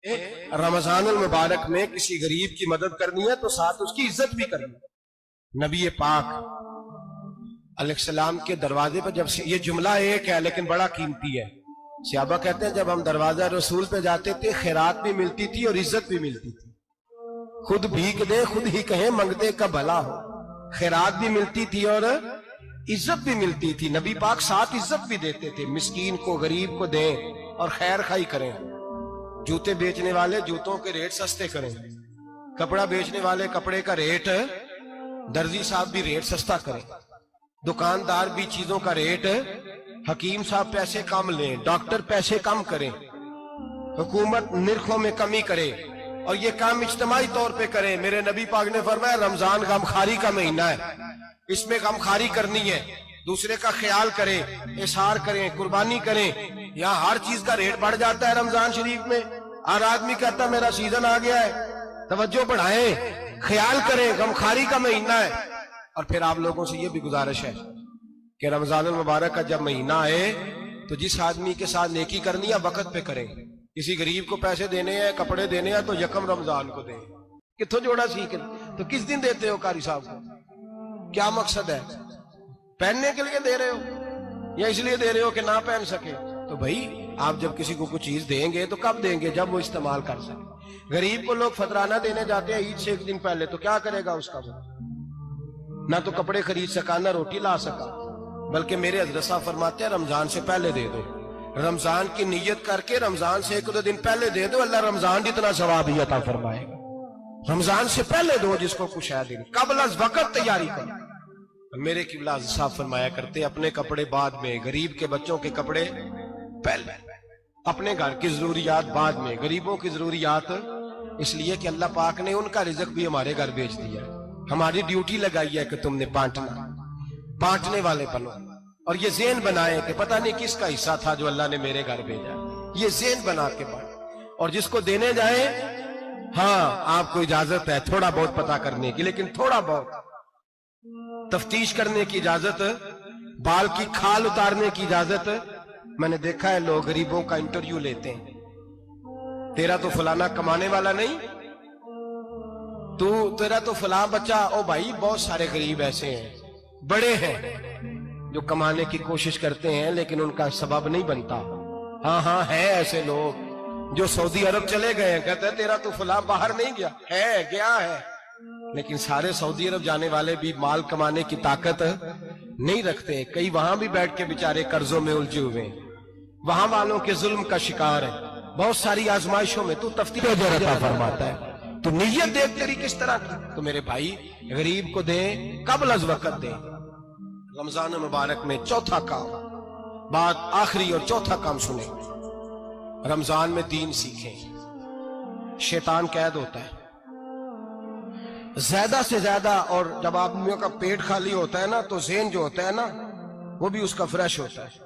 رمضان المبارک میں کسی غریب کی مدد کرنی ہے تو ساتھ اس کی عزت بھی کرنی ہے۔ نبی پاک علیہ السلام کے دروازے پر جب یہ جملہ ایک ہے لیکن بڑا قیمتی ہے، صحابہ کہتے ہیں جب ہم دروازہ رسول پہ جاتے تھے خیرات بھی ملتی تھی اور عزت بھی ملتی تھی۔ خود بھیک دے خود ہی کہیں منگتے کا بھلا ہو، خیرات بھی ملتی تھی اور عزت بھی ملتی تھی۔ نبی پاک ساتھ عزت بھی دیتے تھے، مسکین کو غریب کو دیں اور خیر خائی کریں۔ جوتے بیچنے والے جوتوں کے ریٹ سستے کریں، کپڑا بیچنے والے کپڑے کا ریٹ، درزی صاحب بھی ریٹ سستا کریں، دکاندار بھی چیزوں کا ریٹ، حکیم صاحب پیسے کم لیں، ڈاکٹر پیسے کم کریں، حکومت نرخوں میں کمی کرے اور یہ کام اجتماعی طور پہ کریں۔ میرے نبی پاک نے فرمایا رمضان غمخواری کا مہینہ ہے، اس میں غمخواری کرنی ہے، دوسرے کا خیال کریں، اظہار کریں، قربانی کریں۔ یہاں ہر چیز کا ریٹ بڑھ جاتا ہے رمضان شریف میں، ہر آدمی کہتا ہے میرا سیزن آ گیا ہے، توجہ بڑھائیں، خیال کریں، غمخواری کا مہینہ ہے۔ اور پھر آپ لوگوں سے یہ بھی گزارش ہے کہ رمضان المبارک کا جب مہینہ آئے تو جس آدمی کے ساتھ نیکی کرنی ہے وقت پہ کریں۔ کسی غریب کو پیسے دینے ہیں، کپڑے دینے ہیں تو یکم رمضان کو دیں۔ کتھوں جوڑا سیکھ تو کس دن دیتے ہو قاری صاحب کو؟ کیا مقصد ہے؟ پہننے کے لیے دے رہے ہو یا اس لیے دے رہے ہو کہ نہ پہن سکے؟ تو بھائی آپ جب کسی کو کچھ چیز دیں گے تو کب دیں گے؟ جب وہ استعمال کر سکے۔ غریب کو لوگ فطرانہ دینے جاتے ہیں عید سے ایک دن پہلے، تو کیا کرے گا اس کا؟ نہ تو کپڑے خرید سکا نہ روٹی لا سکا، بلکہ میرے حضرت صاحب فرماتے ہیں رمضان سے پہلے دے دو، رمضان کی نیت کر کے رمضان سے ایک دو دن پہلے دے دو، اللہ رمضان جتنا ثواب ہی عطا فرمائے گا۔ رمضان سے پہلے دو جس کو کچھ ہے دن، قبل از وقت تیاری کرو۔ میرے قبلہ حضرت صاحب فرمایا کرتے اپنے کپڑے بعد میں، غریب کے بچوں کے کپڑے پہلے، اپنے گھر کی ضروریات بعد میں، غریبوں کی ضروریات، اس لیے کہ اللہ پاک نے ان کا رزق بھی ہمارے گھر بھیج دیا ہے۔ ہماری ڈیوٹی لگائی ہے کہ تم نے بانٹنے والے بنو، اور یہ ذہن بنائے کہ پتہ نہیں کس کا حصہ تھا جو اللہ نے میرے گھر بھیجا، یہ ذہن بنا کے بانٹ۔ اور جس کو دینے جائیں، ہاں آپ کو اجازت ہے تھوڑا بہت پتہ کرنے کی، لیکن تھوڑا بہت تفتیش کرنے کی اجازت، بال کی کھال اتارنے کی اجازت۔ میں نے دیکھا ہے لوگ غریبوں کا انٹرویو لیتے ہیں، تیرا تو فلانا کمانے والا نہیں، تیرا تو فلاں بچہ، او بھائی بہت سارے غریب ایسے ہیں، بڑے ہیں جو کمانے کی کوشش کرتے ہیں لیکن ان کا سبب نہیں بنتا۔ ہاں ہے ایسے لوگ جو سعودی عرب چلے گئے ہیں، کہتے ہیں تیرا تو فلاں باہر نہیں گیا ہے، لیکن سارے سعودی عرب جانے والے بھی مال کمانے کی طاقت نہیں رکھتے، کئی وہاں بھی بیٹھ کے بیچارے قرضوں میں الجھے ہوئے ہیں، وہاں والوں کے ظلم کا شکار ہے، بہت ساری آزمائشوں میں تو تفتیش عطا فرماتا ہے۔ تو نیت دیکھ تیری کس طرح کی؟ تو میرے بھائی غریب کو دیں، قبل از وقت دیں۔ رمضان مبارک میں چوتھا کام، بات آخری اور چوتھا کام سنیں، رمضان میں دین سیکھیں۔ شیطان قید ہوتا ہے زیادہ سے زیادہ، اور جب آدمیوں کا پیٹ خالی ہوتا ہے نا تو ذہن جو ہوتا ہے نا وہ بھی اس کا فریش ہوتا ہے،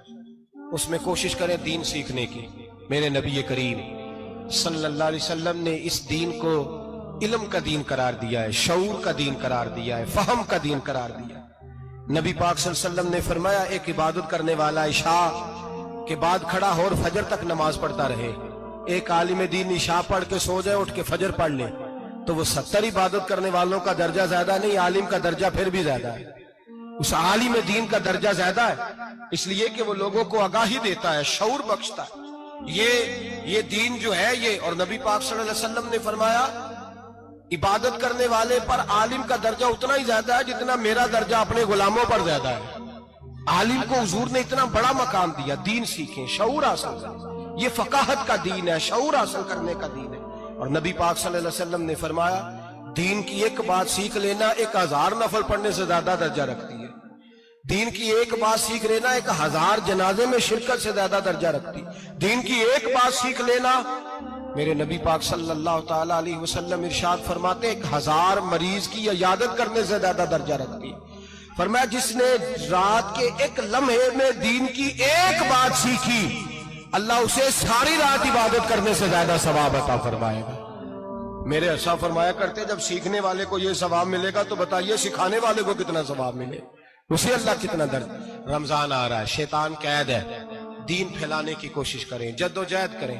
اس میں کوشش کریں دین سیکھنے کی۔ میرے نبی کریم صلی اللہ علیہ وسلم نے اس دین کو علم کا دین قرار دیا ہے، شعور کا دین قرار دیا ہے، فہم کا دین قرار دیا ہے۔ نبی پاک صلی اللہ علیہ وسلم نے فرمایا ایک عبادت کرنے والا عشاء کے بعد کھڑا ہو اور فجر تک نماز پڑھتا رہے، ایک عالم دین عشاء پڑھ کے سو جائے اٹھ کے فجر پڑھ لے تو وہ 70 عبادت کرنے والوں کا درجہ زیادہ نہیں، عالم کا درجہ پھر بھی زیادہ ہے، اس عالم دین کا درجہ زیادہ ہے، اس لیے کہ وہ لوگوں کو آگاہی دیتا ہے، شعور بخشتا ہے۔ یہ دین جو ہے یہ، اور نبی پاک صلی اللہ علیہ وسلم نے فرمایا عبادت کرنے والے پر عالم کا درجہ اتنا ہی زیادہ ہے جتنا میرا درجہ اپنے غلاموں پر زیادہ ہے۔ عالم کو حضور نے اتنا بڑا مقام دیا۔ دین سیکھیں، شعور حاصل کریں، یہ فقاہت کا دین ہے، شعور حاصل کرنے کا دین ہے۔ اور نبی پاک صلی اللہ علیہ وسلم نے فرمایا دین کی ایک بات سیکھ لینا 1000 نفل پڑھنے سے زیادہ درجہ رکھتی ہے، دین کی ایک بات سیکھ لینا 1000 جنازے میں شرکت سے زیادہ درجہ رکھتی، دین کی ایک بات سیکھ لینا، میرے نبی پاک صلی اللہ تعالی علیہ وسلم ارشاد فرماتے 1000 مریض کی عیادت کرنے سے زیادہ درجہ رکھتی۔ فرمایا جس نے رات کے ایک لمحے میں دین کی ایک بات سیکھی، اللہ اسے ساری رات عبادت کرنے سے زیادہ ثواب عطا فرمائے گا۔ میرے ایسا فرمایا کرتے جب سیکھنے والے کو یہ ثواب ملے گا تو بتائیے سکھانے والے کو کتنا ثواب ملے، اسے اللہ کتنا درد۔ رمضان آ رہا ہے، شیطان قید ہے، دین پھیلانے کی کوشش کریں، جد و جہد کریں،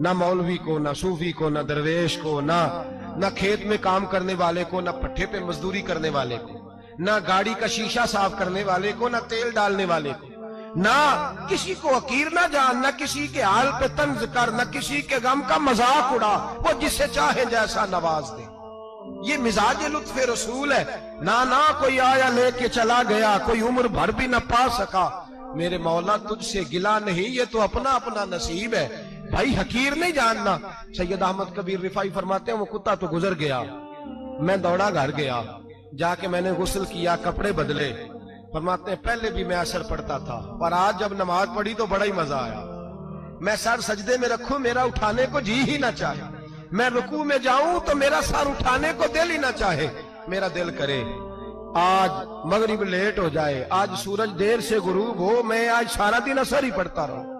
نہ مولوی کو، نہ صوفی کو، نہ درویش کو، نہ کھیت میں کام کرنے والے کو، نہ پٹھے پہ مزدوری کرنے والے کو، نہ گاڑی کا شیشہ صاف کرنے والے کو، نہ تیل ڈالنے والے کو، نہ کسی کو حقیر نہ جان، نہ کسی کے حال پہ طنز کر، نہ کسی کے غم کا مذاق اڑا، وہ جسے چاہے جیسا نواز دے۔ یہ مزاج لطف رسول ہے۔ نہ کوئی آیا لے کے چلا گیا، کوئی عمر بھر بھی نہ پا سکا، میرے مولا تجھ سے گلا نہیں، یہ تو اپنا اپنا نصیب ہے۔ بھائی حقیر نہیں جاننا۔ سید احمد کبیر رفاعی فرماتے ہیں وہ کتا تو گزر گیا، میں دوڑا گھر گیا، جا کے میں نے غسل کیا، کپڑے بدلے۔ فرماتے ہیں پہلے بھی میں عصر پڑھتا تھا، پر آج جب نماز پڑھی تو بڑا ہی مزہ آیا۔ میں سر سجدے میں رکھوں میرا اٹھانے کو جی ہی نہ چاہے، میں رکوع میں جاؤں تو میرا سر اٹھانے کو دل ہی نہ چاہے۔ میرا دل کرے آج مغرب لیٹ ہو جائے، آج سورج دیر سے غروب ہو، میں آج سارا دن عصر ہی پڑھتا رہوں۔